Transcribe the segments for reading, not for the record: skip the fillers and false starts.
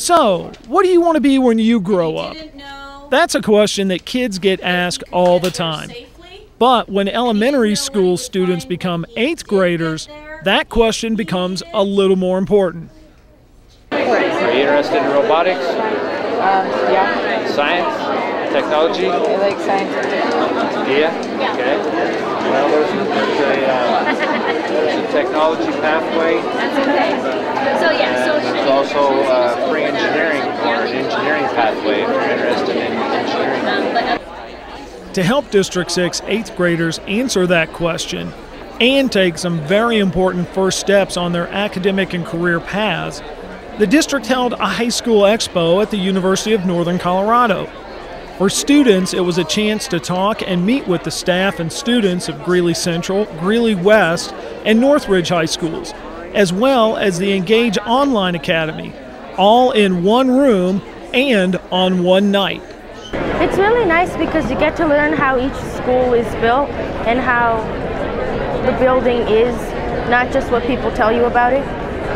So, what do you want to be when you grow up? That's a question that kids get asked all the time. But when elementary school students become 8th graders, that question becomes a little more important. Are you interested in robotics? Yeah. Science? Technology? I like science. Yeah? Okay. Well, there's a technology pathway. That's okay. So yeah, and there's also pre-engineering or an engineering pathway if you're interested in engineering. To help District 6 8th graders answer that question and take some very important first steps on their academic and career paths, the district held a high school expo at the University of Northern Colorado. For students, it was a chance to talk and meet with the staff and students of Greeley Central, Greeley West, and Northridge High Schools, as well as the Engage Online Academy, all in one room and on one night. It's really nice because you get to learn how each school is built and how the building is, not just what people tell you about it.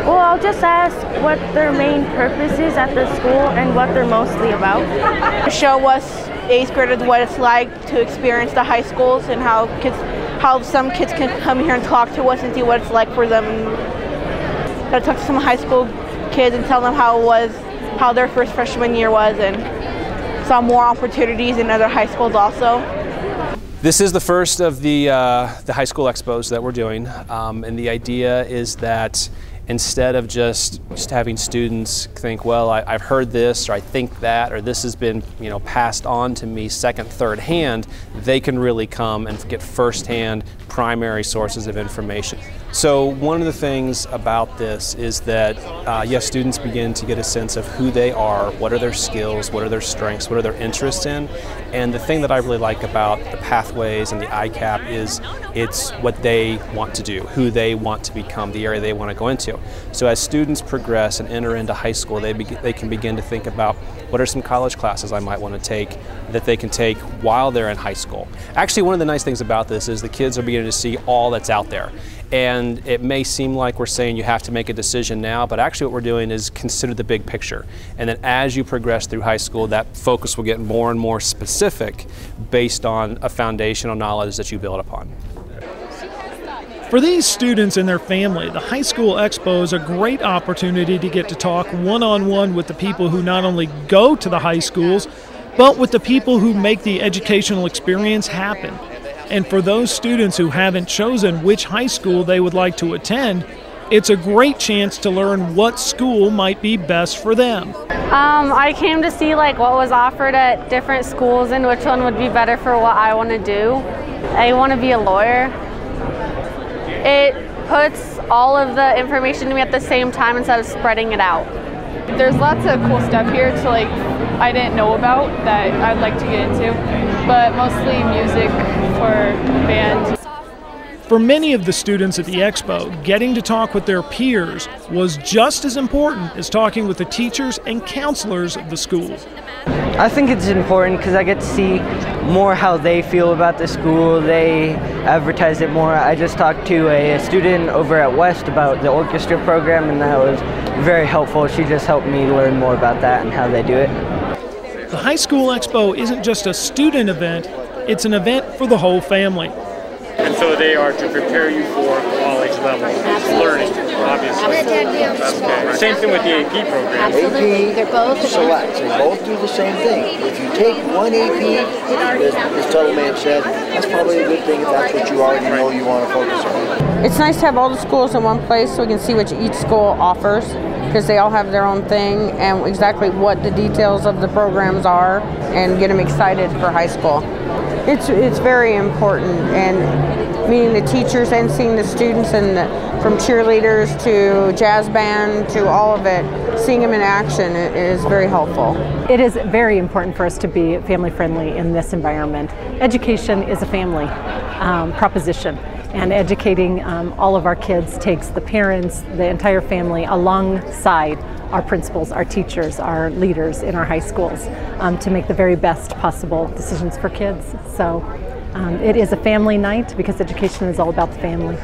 Well, I'll just ask what their main purpose is at the school and what they're mostly about. Show us 8th graders what it's like to experience the high schools and how some kids can come here and talk to us and see what it's like for them. I'll talk to some high school kids and tell them how their first freshman year was, and some more opportunities in other high schools also. This is the first of the high school expos that we're doing, and the idea is that instead of just having students think, well, I've heard this, or I think that, or this has been passed on to me second, third hand, they can really come and get firsthand primary sources of information. So one of the things about this is that, yes, students begin to get a sense of who they are, what are their skills, what are their strengths, what are their interests in. And the thing that I really like about the pathways and the ICAP is it's what they want to do, who they want to become, the area they want to go into. So as students progress and enter into high school, they can begin to think about what are some college classes I might want to take that they can take while they're in high school. Actually, one of the nice things about this is the kids are beginning to see all that's out there. And it may seem like we're saying you have to make a decision now, but actually what we're doing is consider the big picture. And then as you progress through high school, that focus will get more and more specific based on a foundational knowledge that you build upon. For these students and their family, the High School Expo is a great opportunity to get to talk one-on-one with the people who not only go to the high schools, but with the people who make the educational experience happen. And for those students who haven't chosen which high school they would like to attend, it's a great chance to learn what school might be best for them. I came to see what was offered at different schools and which one would be better for what I want to do. I want to be a lawyer. It puts all of the information to me at the same time instead of spreading it out. There's lots of cool stuff here to I didn't know about that I'd like to get into, but mostly music for band. For many of the students at the Expo, getting to talk with their peers was just as important as talking with the teachers and counselors of the school. I think it's important because I get to see more how they feel about the school. They advertise it more. I just talked to a student over at West about the orchestra program, and that was very helpful. She just helped me learn more about that and how they do it. The High School Expo isn't just a student event, it's an event for the whole family. And so they are to prepare you for college level learning, obviously. Okay. Same thing with the AP program. Absolutely, they're both select. They both do the same thing. If you take one AP, as Tuttle Man said, that's probably a good thing if that's what you already know you want to focus on. It's nice to have all the schools in one place so we can see what each school offers, because they all have their own thing and exactly what the details of the programs are, and get them excited for high school. It's very important, and meeting the teachers and seeing the students, and from cheerleaders to jazz band to all of it, seeing them in action is very helpful. It is very important for us to be family friendly in this environment. Education is a family proposition, and educating all of our kids takes the parents, the entire family, alongside our principals, our teachers, our leaders in our high schools to make the very best possible decisions for kids. So it is a family night because education is all about the family.